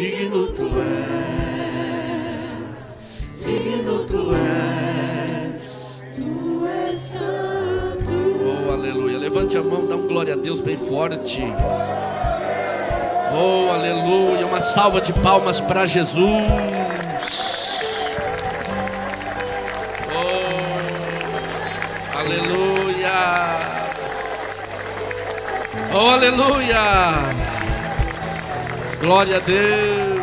digno tu és, digno tu és santo. Oh, aleluia. Levante a mão, dá um glória a Deus bem forte. Oh, aleluia. Uma salva de palmas para Jesus. Oh, aleluia. Oh, aleluia. Glória a Deus.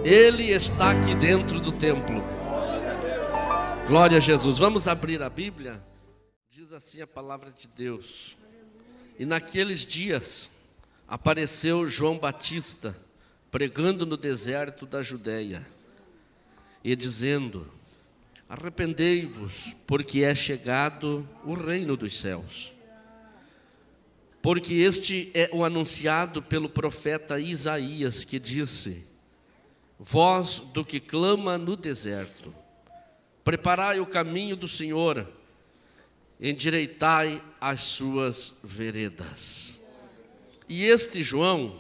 Ele está aqui dentro do templo. Glória a Jesus. Vamos abrir a Bíblia. Diz assim a palavra de Deus. E naqueles dias apareceu João Batista pregando no deserto da Judeia e dizendo: arrependei-vos, porque é chegado o reino dos céus. Porque este é o anunciado pelo profeta Isaías, que disse: voz do que clama no deserto, preparai o caminho do Senhor, endireitai as suas veredas. E este João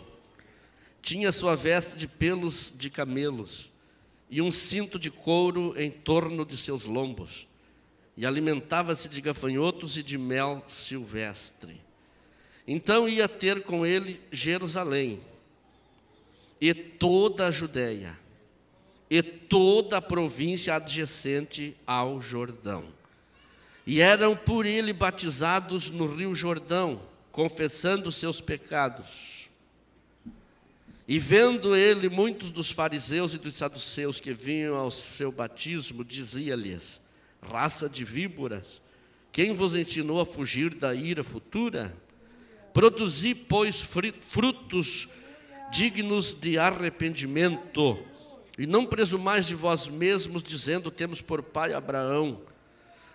tinha sua veste de pelos de camelos e um cinto de couro em torno de seus lombos, e alimentava-se de gafanhotos e de mel silvestre. Então ia ter com ele Jerusalém, e toda a Judeia, e toda a província adjacente ao Jordão. E eram por ele batizados no rio Jordão, confessando seus pecados. E vendo ele muitos dos fariseus e dos saduceus que vinham ao seu batismo, dizia-lhes: raça de víboras, quem vos ensinou a fugir da ira futura? Produzi, pois, frutos dignos de arrependimento, e não presumais de vós mesmos, dizendo: temos por pai Abraão.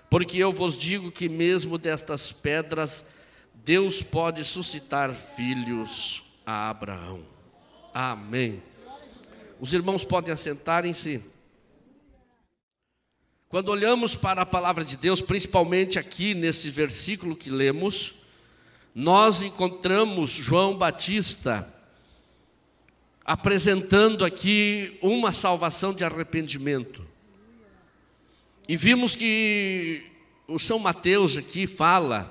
Porque eu vos digo que mesmo destas pedras Deus pode suscitar filhos a Abraão. Amém. Os irmãos podem assentarem-se. Quando olhamos para a palavra de Deus, principalmente aqui nesse versículo que lemos, nós encontramos João Batista apresentando aqui uma salvação de arrependimento. E vimos que o São Mateus aqui fala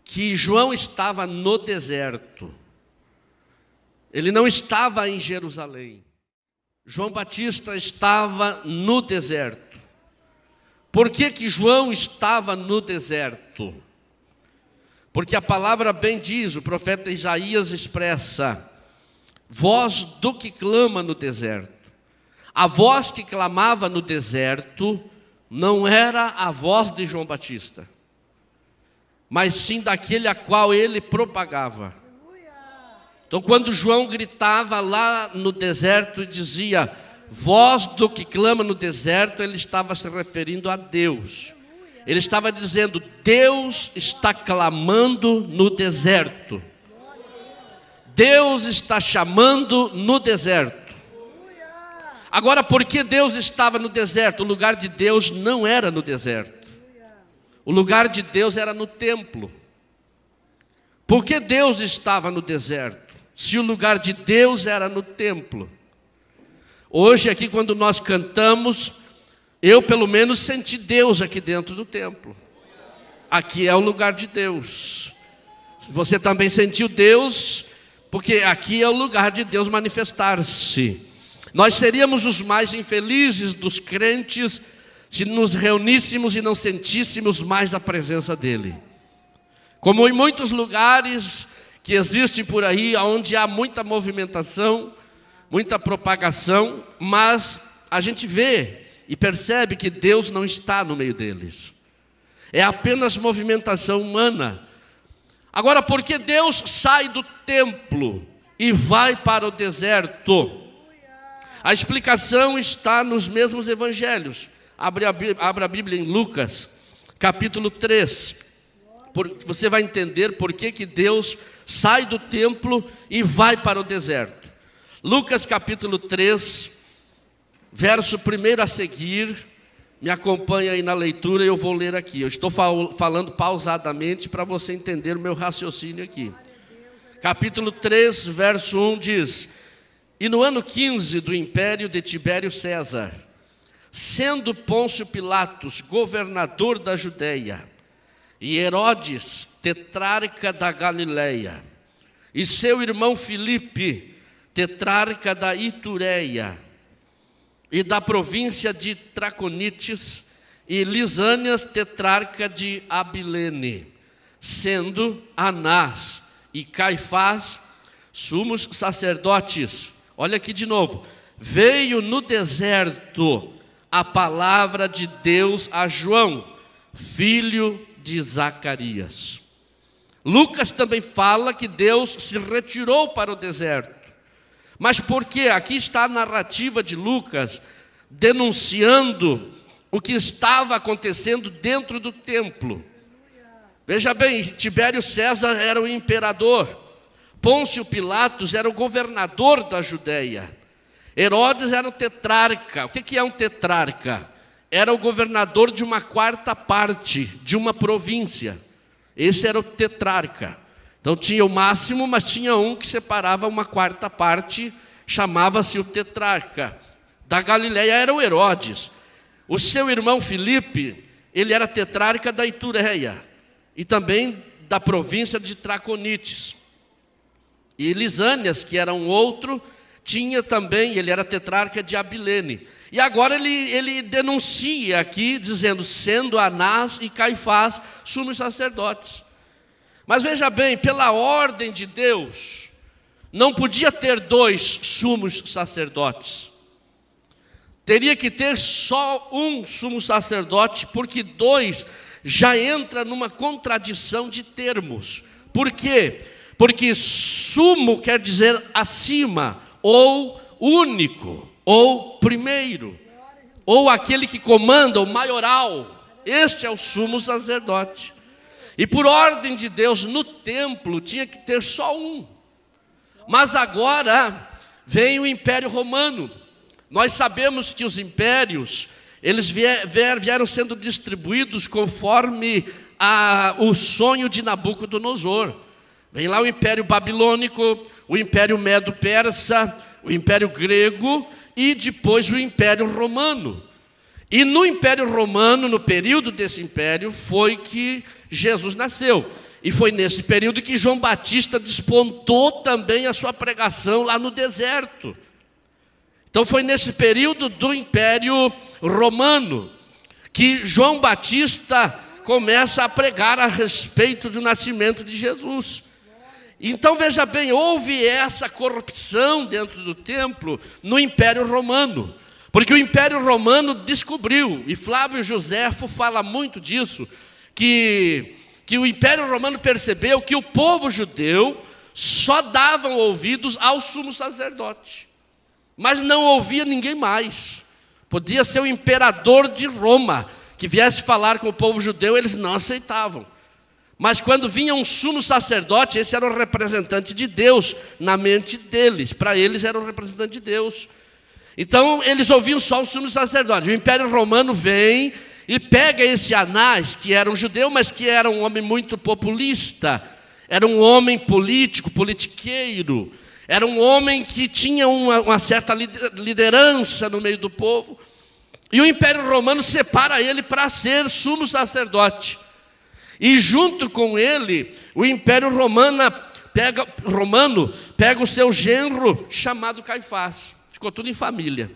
que João estava no deserto. Ele não estava em Jerusalém. João Batista estava no deserto. Por que que João estava no deserto? Porque a palavra bem diz, o profeta Isaías expressa: voz do que clama no deserto. A voz que clamava no deserto não era a voz de João Batista, mas sim daquele a qual ele propagava. Então, quando João gritava lá no deserto e dizia voz do que clama no deserto, ele estava se referindo a Deus. Ele estava dizendo: Deus está clamando no deserto. Deus está chamando no deserto. Agora, por que Deus estava no deserto? O lugar de Deus não era no deserto. O lugar de Deus era no templo. Por que Deus estava no deserto, se o lugar de Deus era no templo? Hoje aqui, quando nós cantamos, eu pelo menos senti Deus aqui dentro do templo. Aqui é o lugar de Deus. Você também sentiu Deus, porque aqui é o lugar de Deus manifestar-se. Nós seríamos os mais infelizes dos crentes se nos reuníssemos e não sentíssemos mais a presença dEle. Como em muitos lugares que existem por aí, onde há muita movimentação, muita propagação, mas a gente vê e percebe que Deus não está no meio deles. É apenas movimentação humana. Agora, por que Deus sai do templo e vai para o deserto? A explicação está nos mesmos evangelhos. Abra a Bíblia em Lucas, capítulo 3. Você vai entender por que Deus sai do templo e vai para o deserto. Lucas capítulo 3, verso 1 a seguir. Me acompanha aí na leitura, eu vou ler aqui. Eu estou falando pausadamente para você entender o meu raciocínio aqui. capítulo 3, verso 1 diz: E no ano 15 do império de Tibério César, sendo Pôncio Pilatos governador da Judéia, e Herodes tetrarca da Galileia, e seu irmão Filipe tetrarca da Itureia, e da província de Traconites, e Lisânias tetrarca de Abilene, sendo Anás e Caifás sumos sacerdotes. Olha aqui de novo: veio no deserto a palavra de Deus a João, filho de Zacarias. Lucas também fala que Deus se retirou para o deserto. Mas por quê? Aqui está a narrativa de Lucas denunciando o que estava acontecendo dentro do templo. Veja bem, Tibério César era o imperador, Pôncio Pilatos era o governador da Judéia, Herodes era o tetrarca. O que é um tetrarca? Era o governador de uma quarta parte de uma província. Esse era o tetrarca. Então tinha o máximo, mas tinha um que separava uma quarta parte, chamava-se o tetrarca. Da Galileia era o Herodes. O seu irmão Filipe, ele era tetrarca da Itureia e também da província de Traconites. E Lisânias, que era um outro, tinha também, ele era tetrarca de Abilene. E agora ele denuncia aqui, dizendo: sendo Anás e Caifás sumos sacerdotes. Mas veja bem, pela ordem de Deus, não podia ter dois sumos sacerdotes. Teria que ter só um sumo sacerdote, porque dois já entra numa contradição de termos. Por quê? Porque sumo quer dizer acima, ou único, ou primeiro, ou aquele que comanda, o maioral. Este é o sumo sacerdote. E por ordem de Deus, no templo tinha que ter só um. Mas agora vem o Império Romano. Nós sabemos que os impérios, eles vieram sendo distribuídos conforme o sonho de Nabucodonosor. Vem lá o Império Babilônico, o Império Medo-Persa, o Império Grego e depois o Império Romano. E no Império Romano, no período desse império, foi que Jesus nasceu. E foi nesse período que João Batista despontou também a sua pregação lá no deserto. Então foi nesse período do Império Romano que João Batista começa a pregar a respeito do nascimento de Jesus. Então veja bem, houve essa corrupção dentro do templo no Império Romano. Porque o Império Romano descobriu, e Flávio Joséfo fala muito disso, que o Império Romano percebeu que o povo judeu só dava ouvidos ao sumo sacerdote, mas não ouvia ninguém mais. Podia ser o imperador de Roma que viesse falar com o povo judeu, eles não aceitavam. Mas quando vinha um sumo sacerdote, esse era o representante de Deus na mente deles. Para eles era o representante de Deus. Então eles ouviam só o sumo sacerdote. O Império Romano vem e pega esse Anás, que era um judeu, mas que era um homem muito populista. Era um homem político, politiqueiro. Era um homem que tinha uma certa liderança no meio do povo. E o Império Romano separa ele para ser sumo sacerdote. E junto com ele, o Império Romano pega o seu genro chamado Caifás. Ficou tudo em família.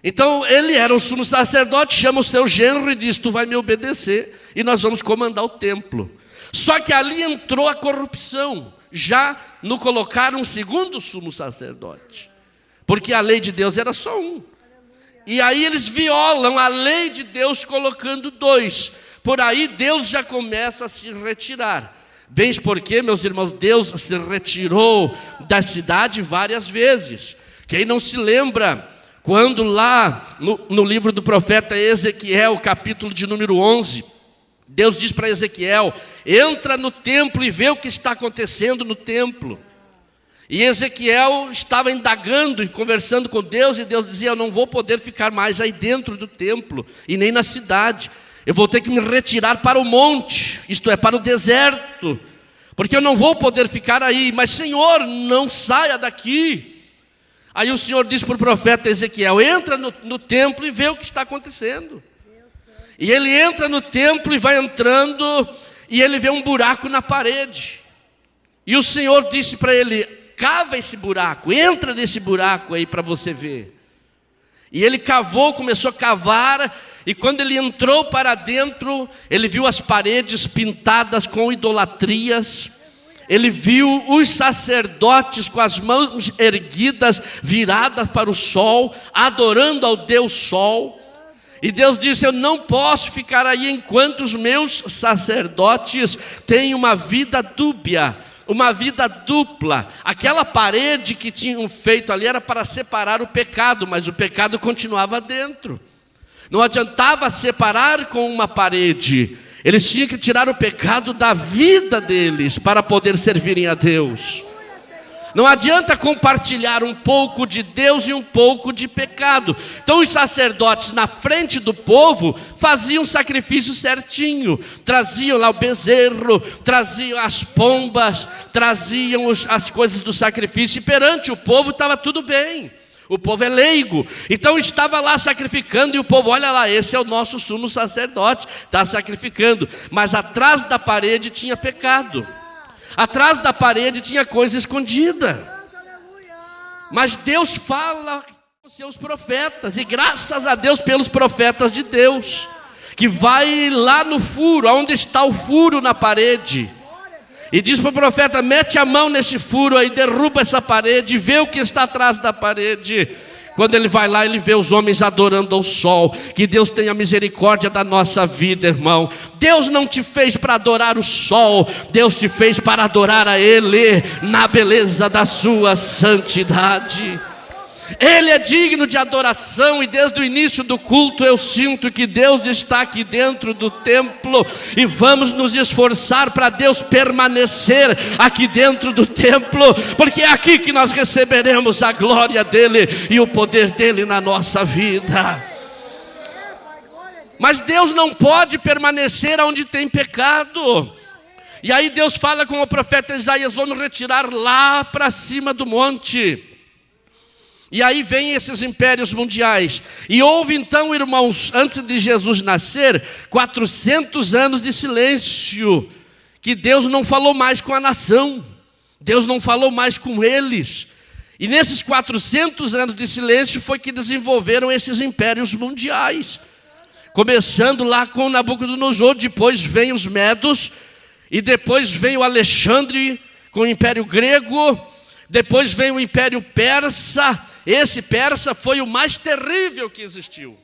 Então ele era o sumo sacerdote, chama o seu genro e diz: tu vai me obedecer e nós vamos comandar o templo. Só que ali entrou a corrupção. Já no colocaram um segundo sumo sacerdote. Porque a lei de Deus era só um. E aí eles violam a lei de Deus colocando dois. Por aí Deus já começa a se retirar. Bem porque, meus irmãos, Deus se retirou da cidade várias vezes. Quem não se lembra, quando lá no livro do profeta Ezequiel, capítulo de número 11, Deus diz para Ezequiel: entra no templo e vê o que está acontecendo no templo. E Ezequiel estava indagando e conversando com Deus, e Deus dizia: eu não vou poder ficar mais aí dentro do templo, e nem na cidade. Eu vou ter que me retirar para o monte, isto é, para o deserto, porque eu não vou poder ficar aí. Mas Senhor, não saia daqui. Aí o Senhor diz para o profeta Ezequiel: entra no templo e vê o que está acontecendo. E ele entra no templo e vai entrando, e ele vê um buraco na parede. E o Senhor disse para ele: cava esse buraco, entra nesse buraco aí para você ver. E ele cavou, começou a cavar, e quando ele entrou para dentro, ele viu as paredes pintadas com idolatrias. Ele viu os sacerdotes com as mãos erguidas, viradas para o sol, adorando ao Deus Sol. E Deus disse: eu não posso ficar aí enquanto os meus sacerdotes têm uma vida dúbia, uma vida dupla. Aquela parede que tinham feito ali era para separar o pecado, mas o pecado continuava dentro. Não adiantava separar com uma parede. Eles tinham que tirar o pecado da vida deles para poder servirem a Deus. Não adianta compartilhar um pouco de Deus e um pouco de pecado. Então os sacerdotes na frente do povo faziam o sacrifício certinho. Traziam lá o bezerro, traziam as pombas, traziam as coisas do sacrifício. E perante o povo estava tudo bem. O povo é leigo, então estava lá sacrificando, e o povo: olha lá, esse é o nosso sumo sacerdote, está sacrificando. Mas atrás da parede tinha pecado, atrás da parede tinha coisa escondida. Mas Deus fala com seus profetas, e graças a Deus pelos profetas de Deus, que vai lá no furo, onde está o furo na parede, e diz para o profeta: mete a mão nesse furo aí, derruba essa parede e vê o que está atrás da parede. Quando ele vai lá, ele vê os homens adorando ao sol. Que Deus tenha misericórdia da nossa vida, irmão. Deus não te fez para adorar o sol, Deus te fez para adorar a Ele, na beleza da sua santidade. Ele é digno de adoração, e desde o início do culto eu sinto que Deus está aqui dentro do templo, e vamos nos esforçar para Deus permanecer aqui dentro do templo, porque é aqui que nós receberemos a glória dEle e o poder dEle na nossa vida. Mas Deus não pode permanecer onde tem pecado. E aí Deus fala com o profeta Isaías: vamos retirar lá para cima do monte. E aí vem esses impérios mundiais. E houve então, irmãos, antes de Jesus nascer, 400 anos de silêncio, que Deus não falou mais com a nação, Deus não falou mais com eles. E nesses 400 anos de silêncio foi que desenvolveram esses impérios mundiais, começando lá com Nabucodonosor. Depois vem os Medos, e depois vem o Alexandre com o Império Grego, depois vem o Império Persa. Esse persa foi o mais terrível que existiu.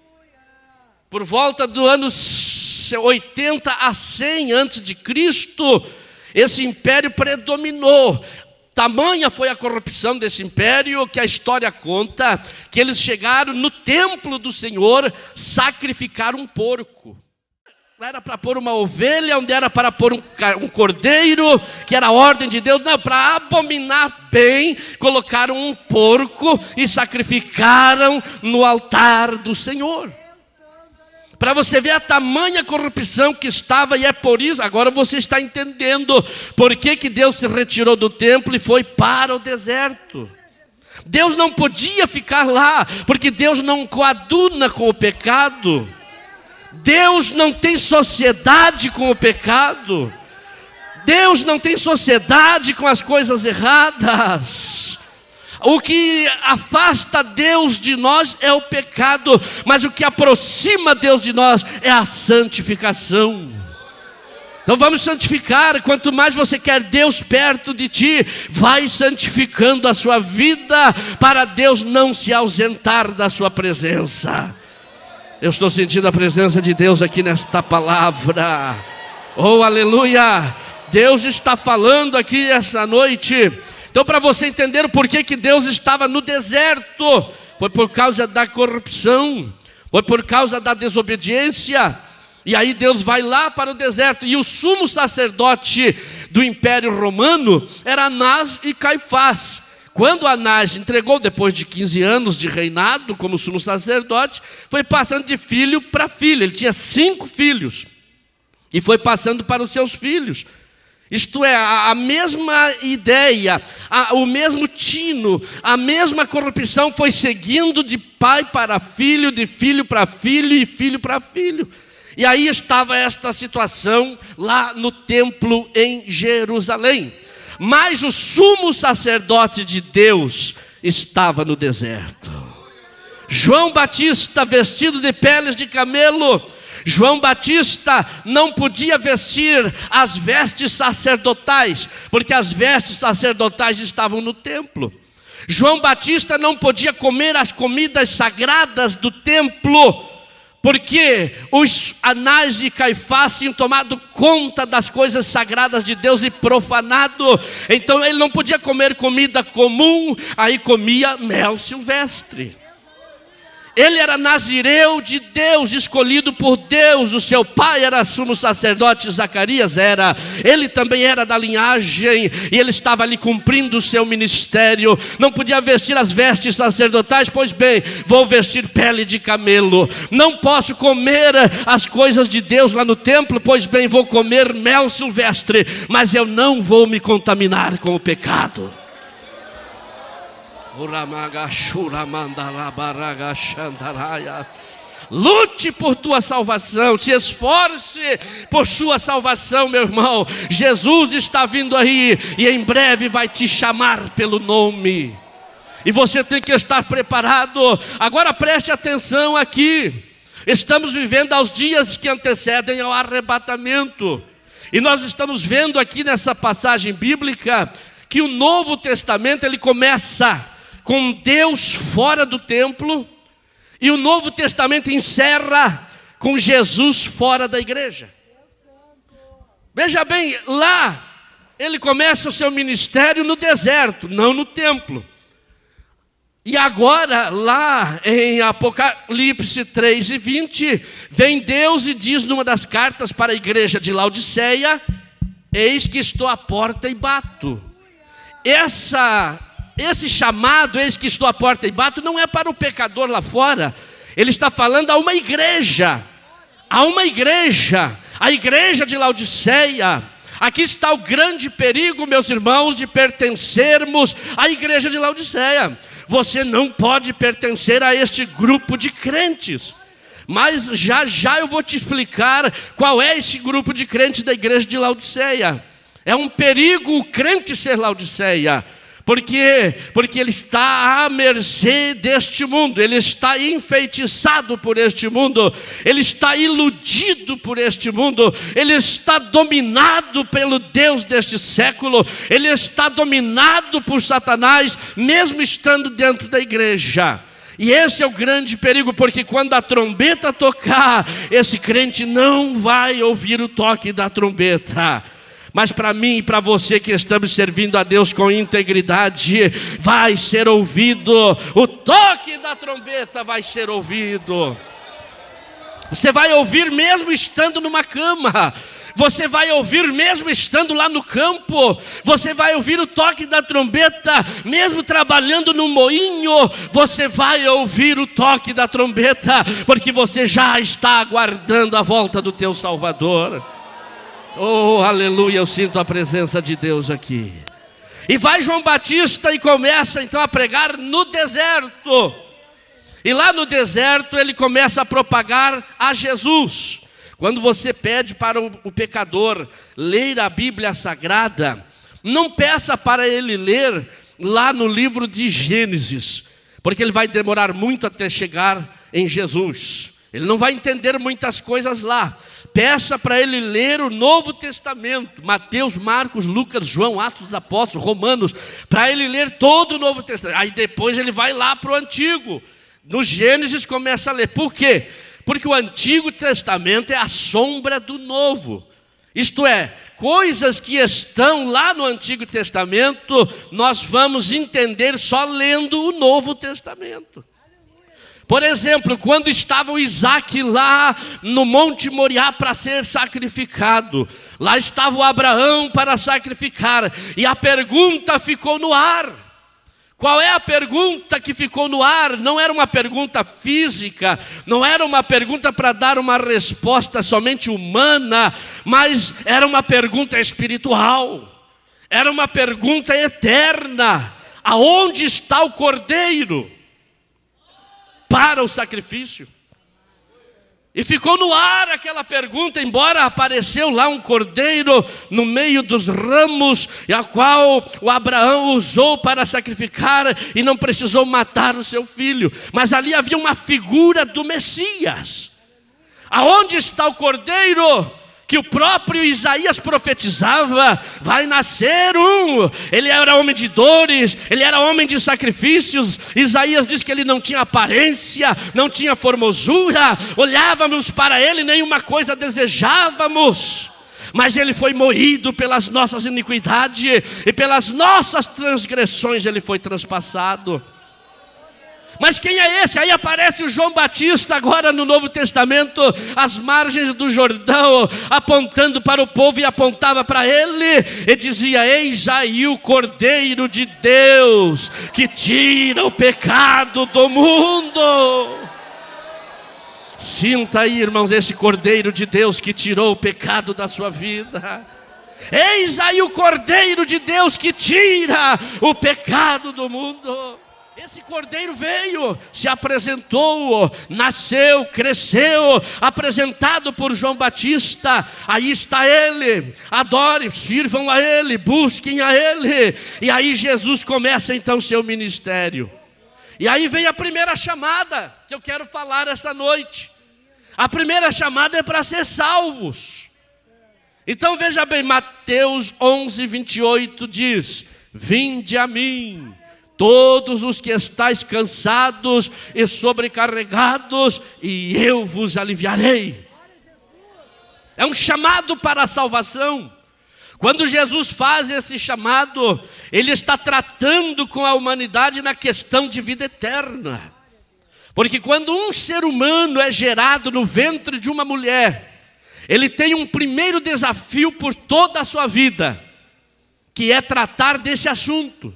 Por volta do anos 80 a 100 antes de Cristo, esse império predominou. Tamanha foi a corrupção desse império que a história conta que eles chegaram no templo do Senhor sacrificar um porco. Era para pôr uma ovelha, onde era para pôr um cordeiro, que era a ordem de Deus. Não, para abominar bem, colocaram um porco e sacrificaram no altar do Senhor. Para você ver a tamanha corrupção que estava, e é por isso, agora você está entendendo por que Deus se retirou do templo e foi para o deserto. Deus não podia ficar lá, porque Deus não coaduna com o pecado. Deus não tem sociedade com o pecado. Deus não tem sociedade com as coisas erradas. O que afasta Deus de nós é o pecado, mas o que aproxima Deus de nós é a santificação. Então vamos santificar. Quanto mais você quer Deus perto de ti, vai santificando a sua vida, para Deus não se ausentar da sua presença. Eu estou sentindo a presença de Deus aqui nesta palavra. Oh, aleluia! Deus está falando aqui essa noite. Então, para você entender o porquê que Deus estava no deserto, foi por causa da corrupção, foi por causa da desobediência. E aí Deus vai lá para o deserto. E o sumo sacerdote do Império Romano era Anás e Caifás. Quando Anás entregou, depois de 15 anos de reinado como sumo sacerdote, foi passando de filho para filho. Ele tinha 5 filhos, e foi passando para os seus filhos. Isto é, a mesma ideia, o mesmo tino, a mesma corrupção foi seguindo de pai para filho, de filho para filho e filho para filho. E aí estava esta situação lá no templo em Jerusalém. Mas o sumo sacerdote de Deus estava no deserto. João Batista, vestido de peles de camelo. João Batista não podia vestir as vestes sacerdotais, porque as vestes sacerdotais estavam no templo. João Batista não podia comer as comidas sagradas do templo, porque os Anás e Caifás tinham tomado conta das coisas sagradas de Deus e profanado. Então ele não podia comer comida comum, aí comia mel silvestre. Ele era nazireu de Deus, escolhido por Deus. O seu pai era sumo sacerdote, Zacarias era. Ele também era da linhagem, e ele estava ali cumprindo o seu ministério. Não podia vestir as vestes sacerdotais, pois bem, vou vestir pele de camelo. Não posso comer as coisas de Deus lá no templo, pois bem, vou comer mel silvestre. Mas eu não vou me contaminar com o pecado. Lute por tua salvação, se esforce por sua salvação, meu irmão. Jesus está vindo aí e em breve vai te chamar pelo nome, e você tem que estar preparado. Agora preste atenção aqui. Estamos vivendo aos dias que antecedem ao arrebatamento, e nós estamos vendo aqui nessa passagem bíblica que o Novo Testamento ele começa com Deus fora do templo, e o Novo Testamento encerra com Jesus fora da igreja. Veja bem, lá ele começa o seu ministério no deserto, não no templo. E agora, lá em Apocalipse 3:20, vem Deus e diz numa das cartas para a igreja de Laodiceia: eis que estou à porta e bato. Esse chamado, eis que estou à porta e bato, não é para o pecador lá fora. Ele está falando a uma igreja, a igreja de Laodiceia. Aqui está o grande perigo, meus irmãos, de pertencermos à igreja de Laodiceia. Você não pode pertencer a este grupo de crentes. Mas já eu vou te explicar qual é esse grupo de crentes da igreja de Laodiceia. É um perigo o crente ser Laodiceia. Por quê? Porque ele está à mercê deste mundo, ele está enfeitiçado por este mundo, ele está iludido por este mundo, ele está dominado pelo Deus deste século, ele está dominado por Satanás, mesmo estando dentro da igreja. E esse é o grande perigo, porque quando a trombeta tocar, esse crente não vai ouvir o toque da trombeta. Mas para mim e para você que estamos servindo a Deus com integridade, vai ser ouvido, o toque da trombeta vai ser ouvido. Você vai ouvir mesmo estando numa cama, você vai ouvir mesmo estando lá no campo, você vai ouvir o toque da trombeta mesmo trabalhando no moinho, você vai ouvir o toque da trombeta, porque você já está aguardando a volta do teu Salvador. Oh, aleluia, eu sinto a presença de Deus aqui. E vai João Batista e começa então a pregar no deserto. E lá no deserto ele começa a propagar a Jesus. Quando você pede para o pecador ler a Bíblia Sagrada, não peça para ele ler lá no livro de Gênesis, porque ele vai demorar muito até chegar em Jesus. Ele não vai entender muitas coisas lá. Peça para ele ler o Novo Testamento, Mateus, Marcos, Lucas, João, Atos dos Apóstolos, Romanos, para ele ler todo o Novo Testamento. Aí depois ele vai lá para o Antigo. No Gênesis começa a ler. Por quê? Porque o Antigo Testamento é a sombra do Novo. Isto é, coisas que estão lá no Antigo Testamento, nós vamos entender só lendo o Novo Testamento. Por exemplo, quando estava o Isaac lá no Monte Moriá para ser sacrificado, lá estava o Abraão para sacrificar, e a pergunta ficou no ar: Qual é a pergunta que ficou no ar? Não era uma pergunta física, não era uma pergunta para dar uma resposta somente humana, mas era uma pergunta espiritual, era uma pergunta eterna: aonde está o cordeiro para o sacrifício? E ficou no ar aquela pergunta, embora apareceu lá um cordeiro no meio dos ramos, e a qual o Abraão usou para sacrificar e não precisou matar o seu filho. Mas ali havia uma figura do Messias. Aonde está o cordeiro que o próprio Isaías profetizava? Vai nascer um. Ele era homem de dores, ele era homem de sacrifícios. Isaías diz que ele não tinha aparência, não tinha formosura, olhávamos para ele, nenhuma coisa desejávamos. Mas ele foi moído pelas nossas iniquidades, e pelas nossas transgressões ele foi transpassado. Mas quem é esse? Aí aparece o João Batista agora no Novo Testamento, às margens do Jordão, apontando para o povo, e apontava para ele e dizia: eis aí o Cordeiro de Deus que tira o pecado do mundo. Sinta aí, irmãos, esse Cordeiro de Deus que tirou o pecado da sua vida. Eis aí o Cordeiro de Deus que tira o pecado do mundo. Esse cordeiro veio, se apresentou, nasceu, cresceu, apresentado por João Batista. Aí está ele, adorem, sirvam a ele, busquem a ele. E aí Jesus começa então seu ministério. E aí vem a primeira chamada que eu quero falar essa noite. A primeira chamada é para ser salvos. Então veja bem, Mateus 11:28 diz: vinde a mim, todos os que estáis cansados e sobrecarregados, e eu vos aliviarei. É um chamado para a salvação. Quando Jesus faz esse chamado, ele está tratando com a humanidade na questão de vida eterna. Porque quando um ser humano é gerado no ventre de uma mulher, ele tem um primeiro desafio por toda a sua vida, que é tratar desse assunto.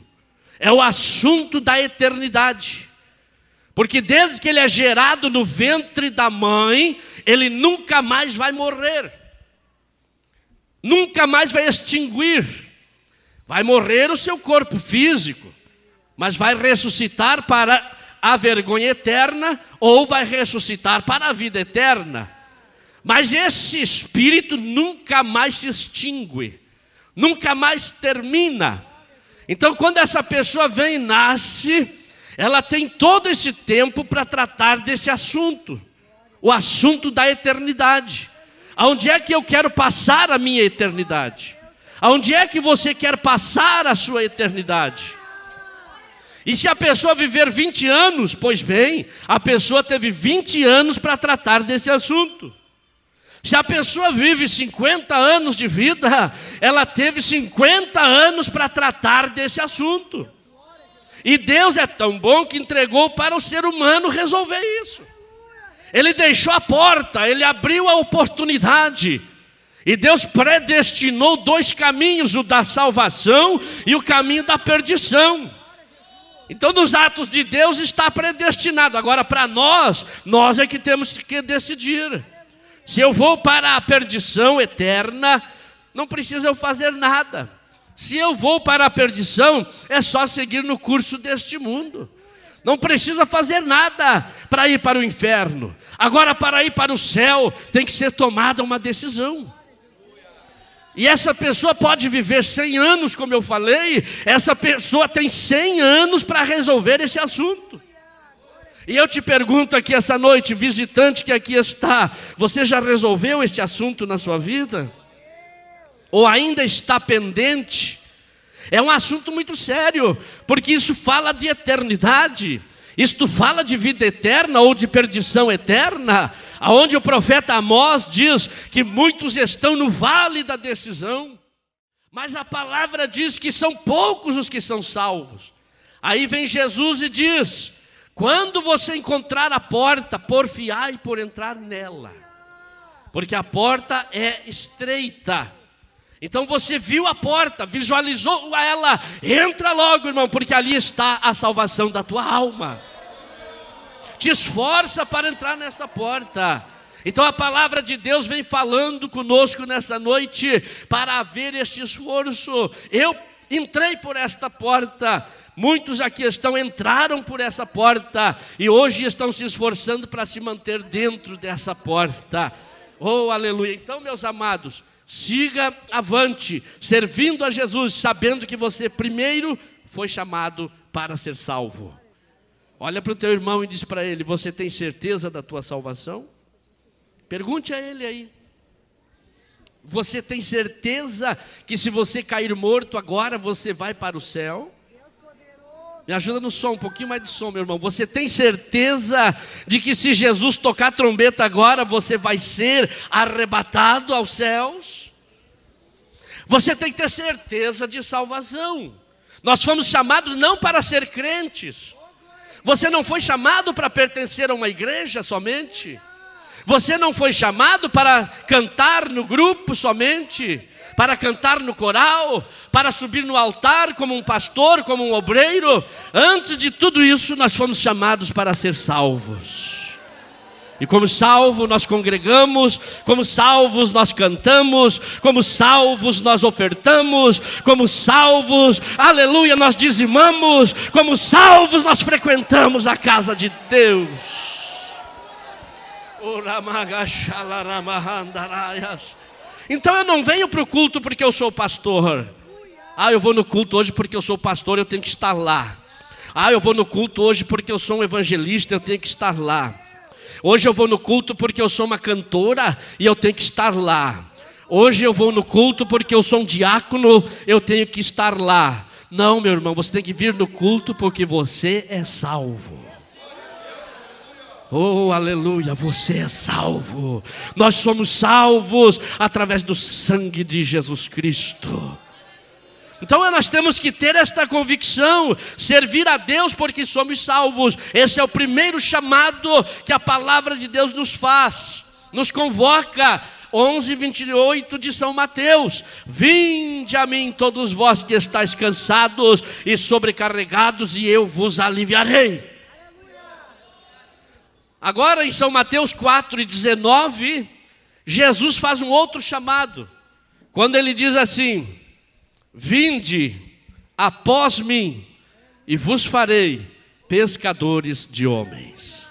É o assunto da eternidade. Porque desde que ele é gerado no ventre da mãe, ele nunca mais vai morrer. Nunca mais vai extinguir. Vai morrer o seu corpo físico, mas vai ressuscitar para a vergonha eterna, ou vai ressuscitar para a vida eterna. Mas esse espírito nunca mais se extingue, nunca mais termina. Então, quando essa pessoa vem e nasce, ela tem todo esse tempo para tratar desse assunto, o assunto da eternidade. Aonde é que eu quero passar a minha eternidade? Aonde é que você quer passar a sua eternidade? E se a pessoa viver 20 anos, pois bem, a pessoa teve 20 anos para tratar desse assunto. Se a pessoa vive 50 anos de vida, ela teve 50 anos para tratar desse assunto. E Deus é tão bom que entregou para o ser humano resolver isso. Ele deixou a porta, ele abriu a oportunidade. E Deus predestinou dois caminhos, o da salvação e o caminho da perdição. Então nos atos de Deus está predestinado. Agora para nós é que temos que decidir. Se eu vou para a perdição eterna, não precisa eu fazer nada. Se eu vou para a perdição, é só seguir no curso deste mundo. Não precisa fazer nada para ir para o inferno. Agora, para ir para o céu, tem que ser tomada uma decisão. E essa pessoa pode viver 100 anos, como eu falei. Essa pessoa tem 100 anos para resolver esse assunto. E eu te pergunto aqui essa noite, visitante que aqui está, você já resolveu este assunto na sua vida? Ou ainda está pendente? É um assunto muito sério, porque isso fala de eternidade. Isto fala de vida eterna ou de perdição eterna, aonde o profeta Amós diz que muitos estão no vale da decisão. Mas a palavra diz que são poucos os que são salvos. Aí vem Jesus e diz: quando você encontrar a porta, porfiai por entrar nela. Porque a porta é estreita, Então você viu a porta, visualizou ela, entra logo, irmão, porque ali está a salvação da tua alma. Te esforça para entrar nessa porta. Então a palavra de Deus vem falando conosco nessa noite para haver este esforço. Eu entrei por esta porta, muitos aqui entraram por essa porta e hoje estão se esforçando para se manter dentro dessa porta. Oh, aleluia. Então, meus amados, siga avante, servindo a Jesus, sabendo que você primeiro foi chamado para ser salvo. Olha para o teu irmão e diz para ele: você tem certeza da tua salvação? Pergunte a ele aí. Você tem certeza que se você cair morto agora, você vai para o céu? Me ajuda no som, um pouquinho mais de som, meu irmão. Você tem certeza de que se Jesus tocar a trombeta agora, você vai ser arrebatado aos céus? Você tem que ter certeza de salvação. Nós fomos chamados não para ser crentes. Você não foi chamado para pertencer a uma igreja somente. Você não foi chamado para cantar no grupo somente, para cantar no coral, para subir no altar como um pastor, como um obreiro. Antes de tudo isso, nós fomos chamados para ser salvos. E como salvos nós congregamos, como salvos nós cantamos, como salvos nós ofertamos, como salvos, aleluia, nós dizimamos, como salvos nós frequentamos a casa de Deus. Então eu não venho para o culto porque eu sou pastor. Eu vou no culto hoje porque eu sou pastor, eu tenho que estar lá. Eu vou no culto hoje porque eu sou um evangelista, eu tenho que estar lá. Hoje eu vou no culto porque eu sou uma cantora e eu tenho que estar lá. Hoje eu vou no culto porque eu sou um diácono, eu tenho que estar lá. Não, meu irmão, você tem que vir no culto porque você é salvo. Oh, aleluia, você é salvo. Nós somos salvos através do sangue de Jesus Cristo. Então nós temos que ter esta convicção, servir a Deus porque somos salvos. Esse é o primeiro chamado que a palavra de Deus nos faz, nos convoca. 11:28 de São Mateus: vinde a mim todos vós que estáis cansados e sobrecarregados, e eu vos aliviarei. Agora em São Mateus 4:19, Jesus faz um outro chamado, quando ele diz assim: vinde após mim e vos farei pescadores de homens.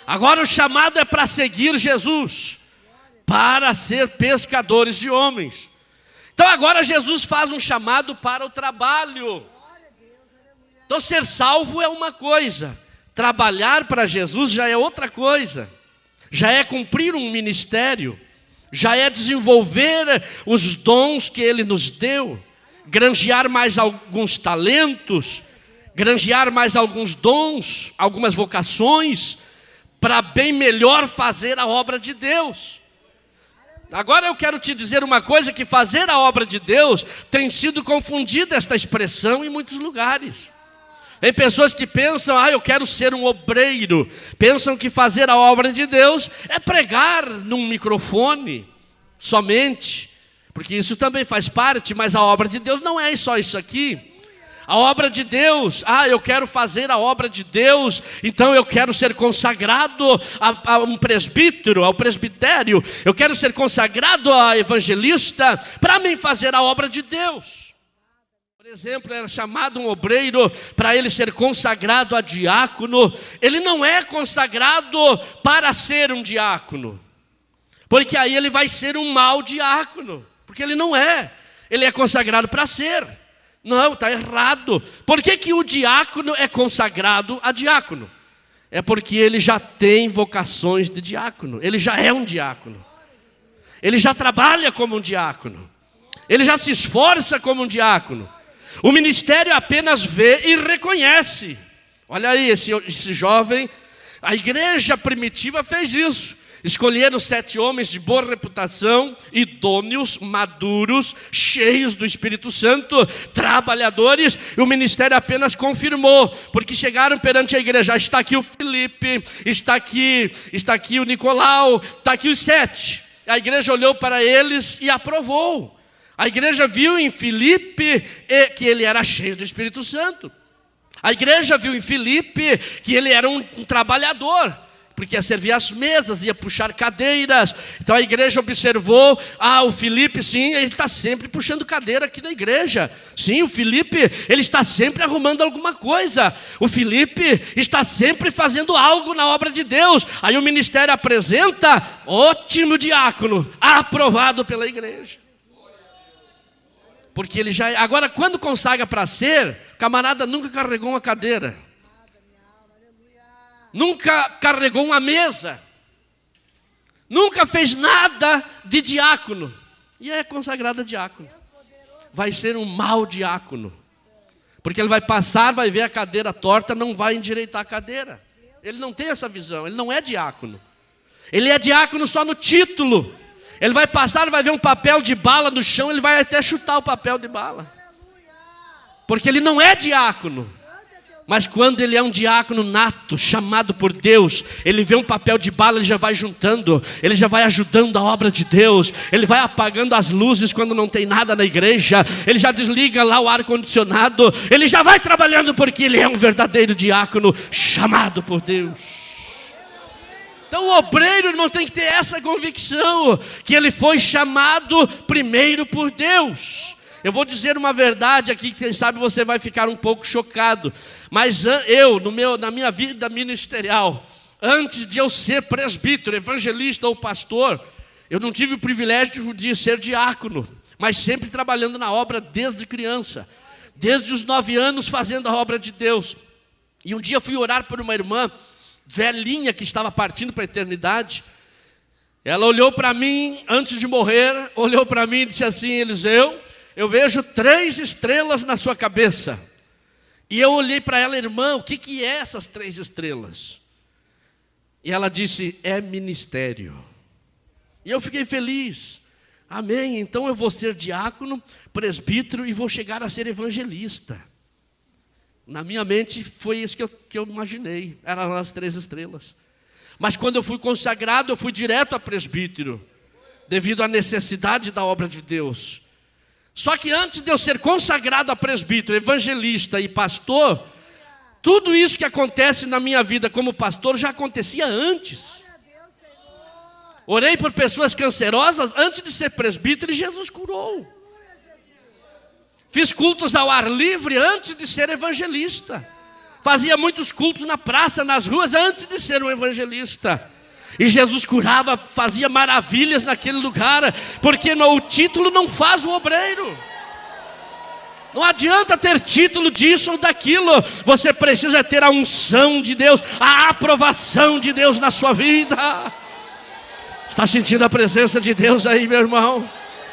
Agora o chamado é para seguir Jesus, para ser pescadores de homens. Então agora Jesus faz um chamado para o trabalho. Então ser salvo é uma coisa, trabalhar para Jesus já é outra coisa. Já é cumprir um ministério, já é desenvolver os dons que Ele nos deu, granjear mais alguns talentos, granjear mais alguns dons, algumas vocações, para bem melhor fazer a obra de Deus. Agora eu quero te dizer uma coisa, que fazer a obra de Deus tem sido confundida esta expressão em muitos lugares. Tem pessoas que pensam: eu quero ser um obreiro. Pensam que fazer a obra de Deus é pregar num microfone somente, porque isso também faz parte, mas a obra de Deus não é só isso aqui. A obra de Deus, eu quero fazer a obra de Deus, então eu quero ser consagrado a um presbítero, ao presbitério. Eu quero ser consagrado a evangelista para mim fazer a obra de Deus. Por exemplo, era chamado um obreiro para ele ser consagrado a diácono. Ele não é consagrado para ser um diácono, porque aí ele vai ser um mau diácono, porque ele não é. Ele é consagrado para ser. Não, está errado. Por que o diácono é consagrado a diácono? É porque ele já tem vocações de diácono. Ele já é um diácono. Ele já trabalha como um diácono. Ele já se esforça como um diácono. O ministério apenas vê e reconhece. Olha aí, esse jovem, a igreja primitiva fez isso. Escolheram 7 homens de boa reputação, idôneos, maduros, cheios do Espírito Santo, trabalhadores, e o ministério apenas confirmou, porque chegaram perante a igreja: está aqui o Felipe, está aqui o Nicolau, está aqui os 7. A igreja olhou para eles e aprovou. A igreja viu em Filipe que ele era cheio do Espírito Santo. A igreja viu em Filipe que ele era um trabalhador, porque ia servir as mesas, ia puxar cadeiras. Então a igreja observou, o Filipe, sim, ele está sempre puxando cadeira aqui na igreja. Sim, o Filipe, ele está sempre arrumando alguma coisa. O Filipe está sempre fazendo algo na obra de Deus. Aí o ministério apresenta, ótimo diácono, aprovado pela igreja. Porque ele já... Agora, quando consagra para ser, camarada nunca carregou uma cadeira. Nunca carregou uma mesa. Nunca fez nada de diácono. E é consagrado a diácono. Vai ser um mau diácono. Porque ele vai passar, vai ver a cadeira torta, não vai endireitar a cadeira. Ele não tem essa visão, ele não é diácono. Ele é diácono só no título. Ele vai passar, vai ver um papel de bala no chão, ele vai até chutar o papel de bala. Porque ele não é diácono. Mas quando ele é um diácono nato, chamado por Deus, ele vê um papel de bala, ele já vai juntando, ele já vai ajudando a obra de Deus, ele vai apagando as luzes quando não tem nada na igreja, ele já desliga lá o ar-condicionado, ele já vai trabalhando porque ele é um verdadeiro diácono chamado por Deus. Então o obreiro, irmão, tem que ter essa convicção, que ele foi chamado primeiro por Deus. Eu vou dizer uma verdade aqui, que quem sabe você vai ficar um pouco chocado. Mas eu, na minha vida ministerial, antes de eu ser presbítero, evangelista ou pastor, eu não tive o privilégio de ser diácono, mas sempre trabalhando na obra desde criança. Desde os 9 anos fazendo a obra de Deus. E um dia fui orar por uma irmã velhinha que estava partindo para a eternidade. Ela olhou para mim, antes de morrer, olhou para mim e disse assim: Eliseu, eu vejo 3 estrelas na sua cabeça. E eu olhei para ela: irmã, o que é essas 3 estrelas? E ela disse: é ministério. E eu fiquei feliz. Amém, então eu vou ser diácono, presbítero e vou chegar a ser evangelista. Na minha mente foi isso que eu imaginei, eram as 3 estrelas. Mas quando eu fui consagrado, eu fui direto a presbítero, devido à necessidade da obra de Deus. Só que antes de eu ser consagrado a presbítero, evangelista e pastor, tudo isso que acontece na minha vida como pastor já acontecia antes. Orei por pessoas cancerosas antes de ser presbítero e Jesus curou. Fiz cultos ao ar livre antes de ser evangelista. Fazia muitos cultos na praça, nas ruas, antes de ser um evangelista. E Jesus curava, fazia maravilhas naquele lugar, porque o título não faz o obreiro. Não adianta ter título disso ou daquilo. Você precisa ter a unção de Deus, a aprovação de Deus na sua vida. Está sentindo a presença de Deus aí, meu irmão?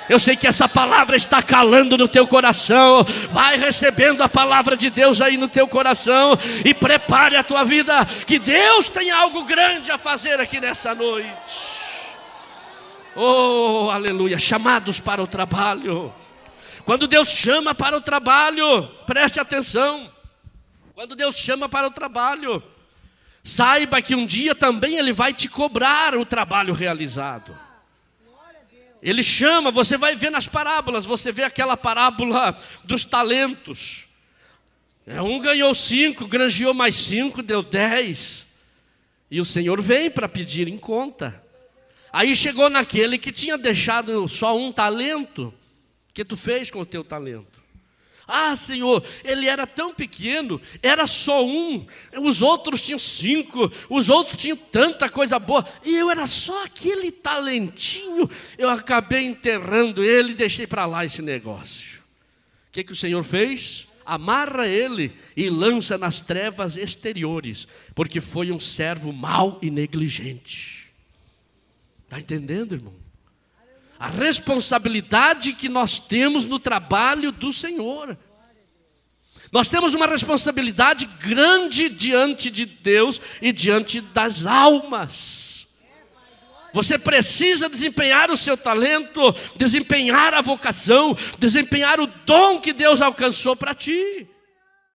Eu sei que essa palavra está calando no teu coração. Vai recebendo a palavra de Deus aí no teu coração e prepare a tua vida, que Deus tem algo grande a fazer aqui nessa noite. Oh, aleluia, chamados para o trabalho. Quando Deus chama para o trabalho, preste atenção. Quando Deus chama para o trabalho, saiba que um dia também Ele vai te cobrar o trabalho realizado. Ele chama, você vai ver nas parábolas, você vê aquela parábola dos talentos. Um ganhou 5, granjeou mais 5, deu 10. E o Senhor vem para pedir em conta. Aí chegou naquele que tinha deixado só 1 talento. O que tu fez com o teu talento? Ah, Senhor, ele era tão pequeno, era só 1, os outros tinham 5, os outros tinham tanta coisa boa, e eu era só aquele talentinho, eu acabei enterrando ele e deixei para lá esse negócio. O que o Senhor fez? Amarra ele e lança nas trevas exteriores, porque foi um servo mau e negligente. Está entendendo, irmão? A responsabilidade que nós temos no trabalho do Senhor. Nós temos uma responsabilidade grande diante de Deus e diante das almas. Você precisa desempenhar o seu talento, desempenhar a vocação, desempenhar o dom que Deus alcançou para ti.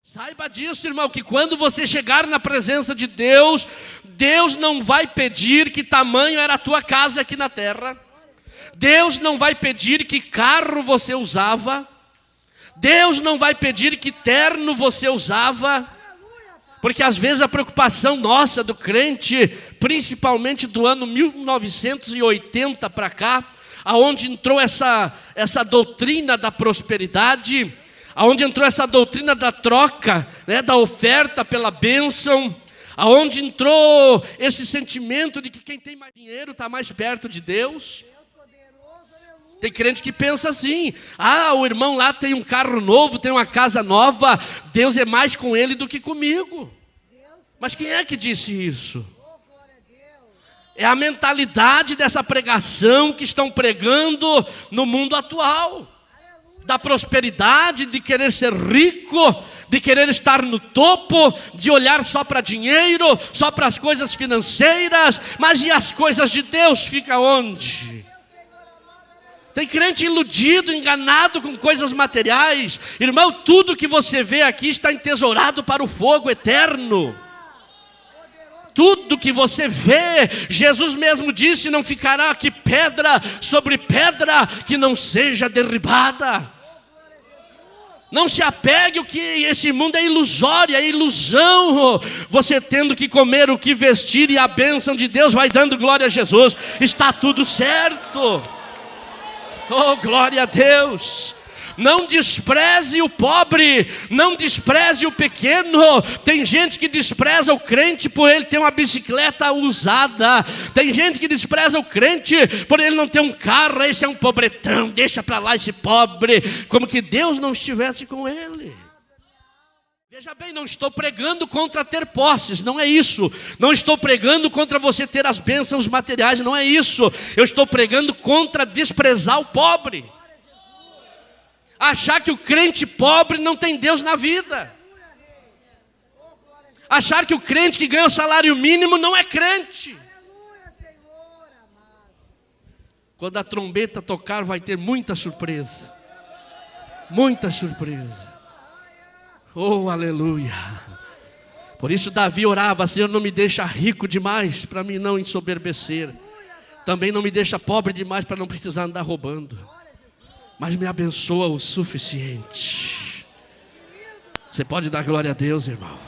Saiba disso, irmão, que quando você chegar na presença de Deus, Deus não vai pedir que tamanho era a tua casa aqui na terra. Deus não vai pedir que carro você usava. Deus não vai pedir que terno você usava. Porque às vezes a preocupação nossa do crente, principalmente do ano 1980 para cá, aonde entrou essa doutrina da prosperidade, aonde entrou essa doutrina da troca, né, da oferta pela bênção, aonde entrou esse sentimento de que quem tem mais dinheiro está mais perto de Deus. Tem crente que pensa assim: o irmão lá tem um carro novo, tem uma casa nova, Deus é mais com ele do que comigo. Mas quem é que disse isso? É a mentalidade dessa pregação que estão pregando no mundo atual. Da prosperidade, de querer ser rico, de querer estar no topo, de olhar só para dinheiro, só para as coisas financeiras. Mas e as coisas de Deus ficam onde? Tem crente iludido, enganado com coisas materiais. Irmão, tudo que você vê aqui está entesourado para o fogo eterno. Tudo que você vê, Jesus mesmo disse, não ficará aqui pedra sobre pedra que não seja derribada. Não se apegue, o que esse mundo é ilusório, é ilusão. Você tendo que comer, o que vestir, e a bênção de Deus vai dando glória a Jesus. Está tudo certo. Oh, glória a Deus. Não despreze o pobre, não despreze o pequeno. Tem gente que despreza o crente por ele ter uma bicicleta usada. Tem gente que despreza o crente por ele não ter um carro. Esse é um pobretão, deixa para lá esse pobre, como que Deus não estivesse com ele. Veja bem, não estou pregando contra ter posses, não é isso. Não estou pregando contra você ter as bênçãos materiais, não é isso. Eu estou pregando contra desprezar o pobre. Achar que o crente pobre não tem Deus na vida. Achar que o crente que ganha o salário mínimo não é crente. Quando a trombeta tocar, vai ter muita surpresa. Muita surpresa. Oh, aleluia. Por isso Davi orava: Senhor, não me deixa rico demais para mim não ensoberbecer. Também não me deixa pobre demais para não precisar andar roubando. Mas me abençoa o suficiente. Você pode dar glória a Deus, irmão.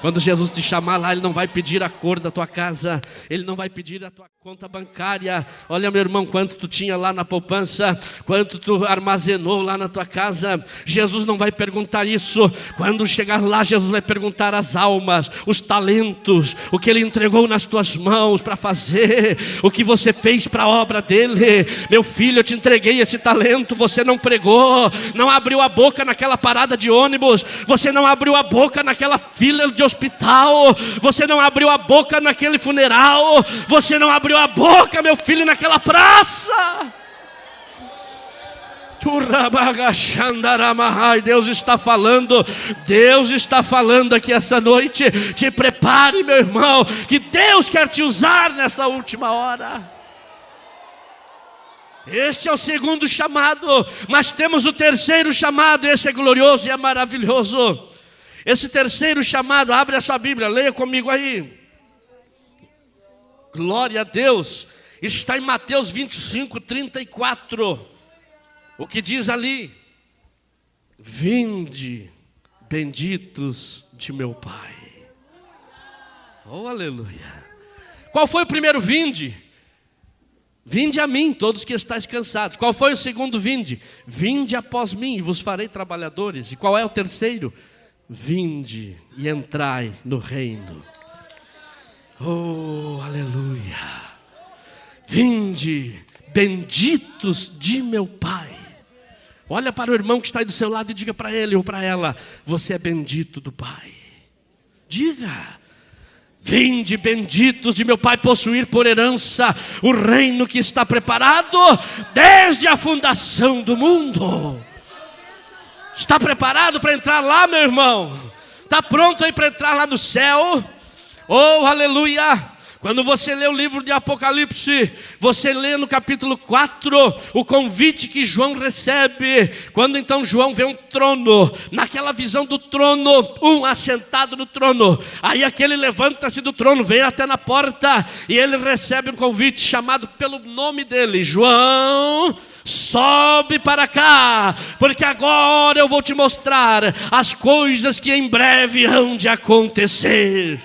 Quando Jesus te chamar lá, Ele não vai pedir a cor da tua casa, Ele não vai pedir a tua conta bancária. Olha, meu irmão, quanto tu tinha lá na poupança, quanto tu armazenou lá na tua casa. Jesus não vai perguntar isso. Quando chegar lá, Jesus vai perguntar as almas, os talentos, o que Ele entregou nas tuas mãos para fazer, o que você fez para a obra dEle. Meu filho, eu te entreguei esse talento, você não pregou, não abriu a boca naquela parada de ônibus, você não abriu a boca naquela fila de hospital, você não abriu a boca naquele funeral, você não abriu a boca, meu filho, naquela praça. Deus está falando, Deus está falando aqui essa noite. Te prepare, meu irmão, que Deus quer te usar nessa última hora. Este é o segundo chamado, mas temos o terceiro chamado. Esse é glorioso e é maravilhoso. Esse terceiro chamado, abre a sua Bíblia, leia comigo aí. Glória a Deus. Está em Mateus 25, 34. O que diz ali? Vinde, benditos de meu Pai. Oh, aleluia. Qual foi o primeiro vinde? Vinde a mim, todos que estáis cansados. Qual foi o segundo vinde? Vinde após mim e vos farei trabalhadores. E qual é o terceiro? Vinde e entrai no reino. Oh, aleluia. Vinde, benditos de meu Pai. Olha para o irmão que está aí do seu lado e diga para ele ou para ela: você é bendito do Pai. Diga: vinde, benditos de meu Pai, possuir por herança o reino que está preparado desde a fundação do mundo. Está preparado para entrar lá, meu irmão? Está pronto aí para entrar lá no céu? Oh, aleluia! Quando você lê o livro de Apocalipse, você lê no capítulo 4 o convite que João recebe. Quando então João vê um trono, naquela visão do trono, um assentado no trono. Aí aquele levanta-se do trono, vem até na porta e ele recebe um convite chamado pelo nome dele: João, sobe para cá, porque agora eu vou te mostrar as coisas que em breve hão de acontecer.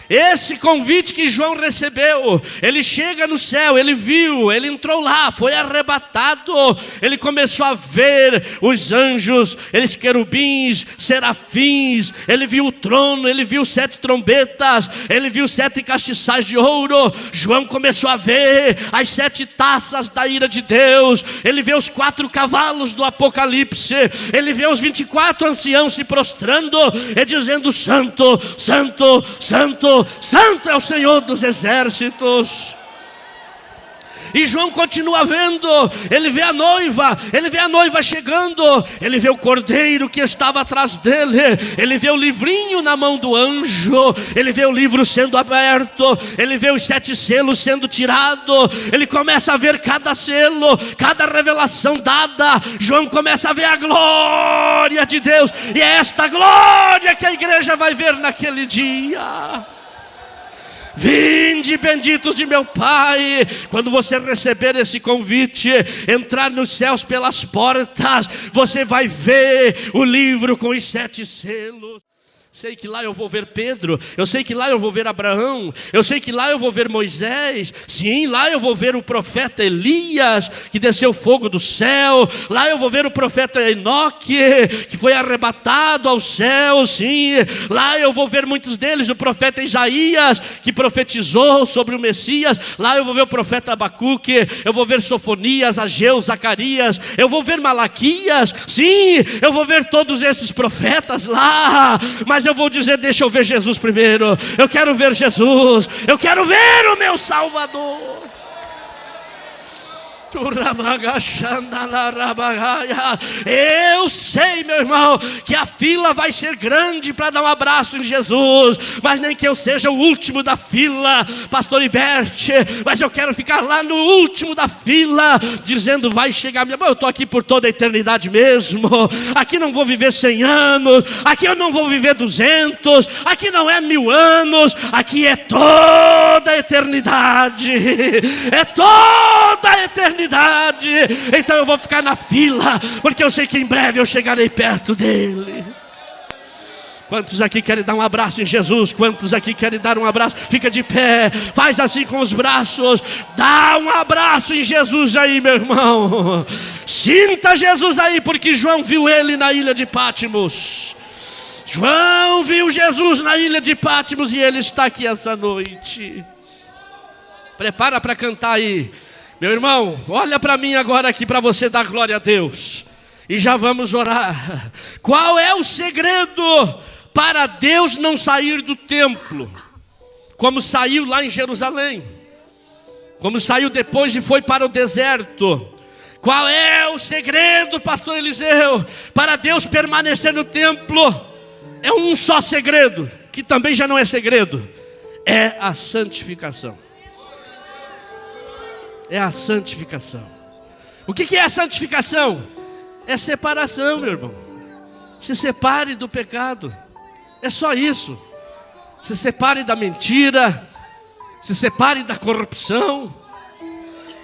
Esse convite que João recebeu, ele chega no céu, ele viu, ele entrou lá, foi arrebatado, ele começou a ver os anjos, eles querubins, serafins, ele viu o trono, ele viu 7 trombetas, ele viu 7 castiçais de ouro. João começou a ver as 7 taças da ira de Deus, ele vê os 4 cavalos do Apocalipse, ele vê os 24 anciãos se prostrando e dizendo: Santo, Santo, Santo, Santo é o Senhor dos exércitos. E João continua vendo, ele vê a noiva chegando, ele vê o cordeiro que estava atrás dele, ele vê o livrinho na mão do anjo, ele vê o livro sendo aberto, ele vê os 7 selos sendo tirados, ele começa a ver cada selo, cada revelação dada. João começa a ver a glória de Deus, e é esta glória que a igreja vai ver naquele dia. Vinde, benditos de meu Pai. Quando você receber esse convite, entrar nos céus pelas portas, você vai ver o livro com os 7 selos. Sei que lá eu vou ver Pedro, eu sei que lá eu vou ver Abraão, eu sei que lá eu vou ver Moisés, sim, lá eu vou ver o profeta Elias, que desceu fogo do céu, lá eu vou ver o profeta Enoque, que foi arrebatado ao céu, sim, lá eu vou ver muitos deles, o profeta Isaías, que profetizou sobre o Messias, lá eu vou ver o profeta Abacuque, eu vou ver Sofonias, Ageu, Zacarias, eu vou ver Malaquias, sim, eu vou ver todos esses profetas lá, mas eu vou dizer: deixa eu ver Jesus primeiro. Eu quero ver Jesus, eu quero ver o meu Salvador. Eu sei, meu irmão, que a fila vai ser grande para dar um abraço em Jesus, mas nem que eu seja o último da fila, pastor Iberte, mas eu quero ficar lá no último da fila, dizendo: vai chegar minha mão. Eu estou aqui por toda a eternidade mesmo. Aqui não vou viver 100 anos, aqui eu não vou viver 200, aqui não é 1000 anos, aqui é toda a eternidade, é toda a eternidade. Então eu vou ficar na fila, porque eu sei que em breve eu chegarei perto dele. Quantos aqui querem dar um abraço em Jesus? Quantos aqui querem dar um abraço? Fica de pé, faz assim com os braços, dá um abraço em Jesus aí, meu irmão. Sinta Jesus aí, porque João viu ele na ilha de Patmos. João viu Jesus na ilha de Patmos e ele está aqui essa noite. Prepara para cantar aí. Meu irmão, olha para mim agora aqui, para você dar glória a Deus. E já vamos orar. Qual é o segredo para Deus não sair do templo? Como saiu lá em Jerusalém, como saiu depois e foi para o deserto. Qual é o segredo, pastor Eliseu, para Deus permanecer no templo? É um só segredo, que também já não é segredo. É a santificação. É a santificação. O que é a santificação? É separação, meu irmão. Se separe do pecado. É só isso. Se separe da mentira. Se separe da corrupção.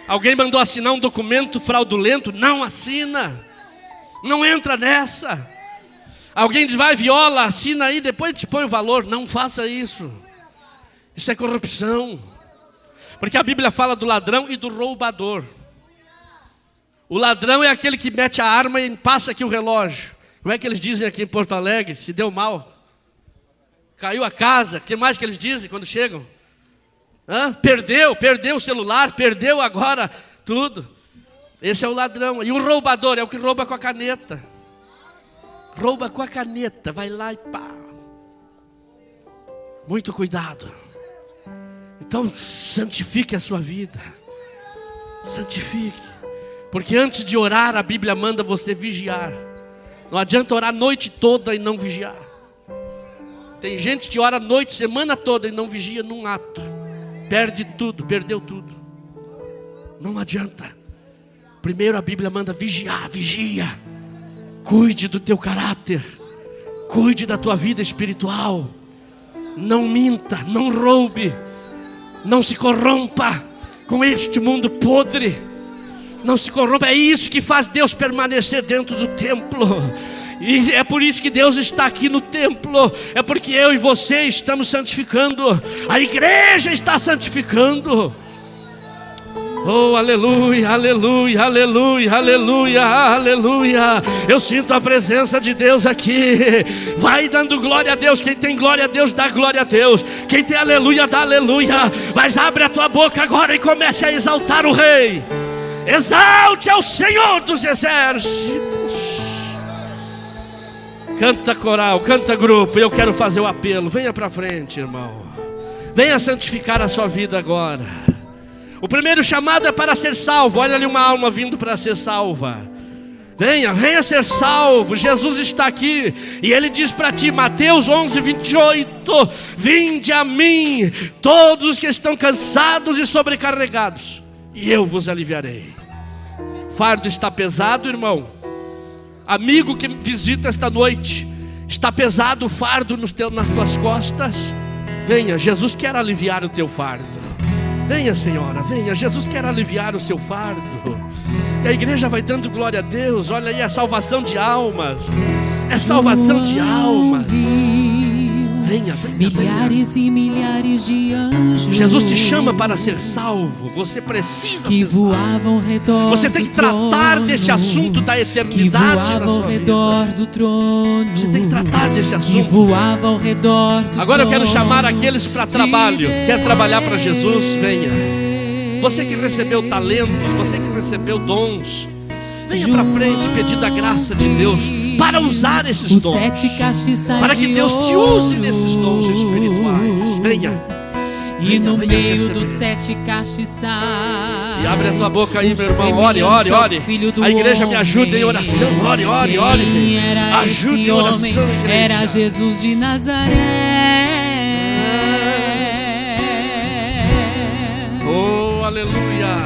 Alguém mandou assinar um documento fraudulento? Não assina. Não entra nessa. Alguém diz: vai, viola, assina aí, depois te põe o valor. Não faça isso. Isso é corrupção. Porque a Bíblia fala do ladrão e do roubador. O ladrão é aquele que mete a arma e passa aqui o relógio. Como é que eles dizem aqui em Porto Alegre? Se deu mal, caiu a casa. O que mais que eles dizem quando chegam? Perdeu o celular, perdeu agora tudo. Esse é o ladrão. E o roubador é o que rouba com a caneta. Rouba com a caneta, vai lá e pá. Muito cuidado. Então santifique a sua vida. Santifique. Porque antes de orar, a Bíblia manda você vigiar. Não adianta orar a noite toda e não vigiar. Tem gente que ora a noite, semana toda e não vigia num ato. perde tudo, perdeu tudo. Não adianta. Primeiro a Bíblia manda vigiar, vigia. Cuide do teu caráter. Cuide da tua vida espiritual. Não minta, não roube. Não se corrompa com este mundo podre. Não se corrompa. É isso que faz Deus permanecer dentro do templo. E é por isso que Deus está aqui no templo. É porque eu e você estamos santificando. A igreja está santificando. Oh, aleluia, aleluia, aleluia, aleluia, aleluia. Eu sinto a presença de Deus aqui. Vai dando glória a Deus. Quem tem glória a Deus, dá glória a Deus. Quem tem aleluia, dá aleluia. Mas abre a tua boca agora e comece a exaltar o Rei. Exalte ao Senhor dos exércitos. Canta coral, canta grupo. Eu quero fazer o apelo. Venha para frente, irmão. Venha santificar a sua vida agora. O primeiro chamado é para ser salvo. Olha ali uma alma vindo para ser salva. Venha, venha ser salvo. Jesus está aqui e Ele diz para ti, Mateus 11:28: vinde a mim, todos os que estão cansados e sobrecarregados, e eu vos aliviarei. Fardo está pesado, irmão. Amigo que me visita esta noite, está pesado o fardo nas tuas costas? Venha, Jesus quer aliviar o teu fardo. Venha, senhora, venha, Jesus quer aliviar o seu fardo. E a igreja vai dando glória a Deus. Olha aí, a salvação de almas. É salvação de almas. Venha, venha, milhares e milhares de anjos. Jesus te chama para ser salvo. Você precisa que ser salvo. Voavam ao redor. Você tem que tratar desse assunto da eternidade na sua vida. Do trono. Você tem que tratar desse assunto. Que voava ao redor do Agora eu quero trono. chamar aqueles para trabalho. Quer trabalhar para Jesus? Venha. Você que recebeu talentos, você que recebeu dons, venha para frente pedindo a graça de Deus para usar esses dons, para que Deus te use nesses dons espirituais. Venha. E no meio dos 7 castiçais. E abre a tua boca aí, meu irmão. Ore, ore, ore. A igreja me ajuda em oração. Ore, ore, ore. Ajude em oração, igreja. Era Jesus de Nazaré. Oh, aleluia.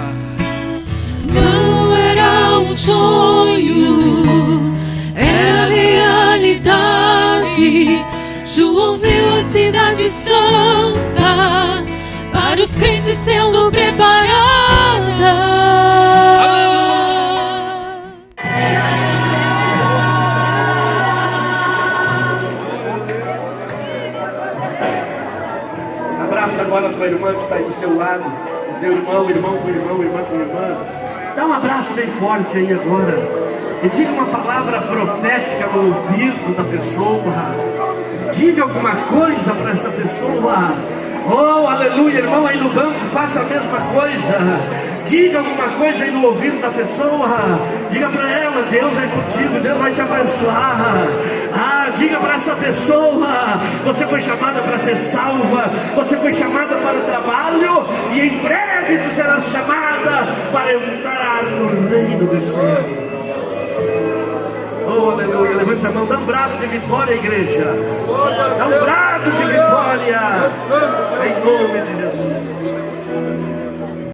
Não era um sonho, era realidade. João viu a cidade santa, para os crentes sendo preparada. Abraça agora a tua irmã que está aí do seu lado. O teu irmão, irmão com irmão, irmã com irmã. Dá um abraço bem forte aí agora. E diga uma palavra profética no ouvido da pessoa. Diga alguma coisa para esta pessoa. Oh, aleluia, irmão aí no banco, faça a mesma coisa. Diga alguma coisa aí no ouvido da pessoa. Diga para ela, Deus é contigo, Deus vai te abençoar. Diga para essa pessoa, você foi chamada para ser salva, você foi chamada para o trabalho, e em breve tu serás chamada para entrar no reino dos céus. Oh, aleluia, levante a mão, dá um brado de vitória, igreja. Dá um brado de vitória, em nome de Jesus.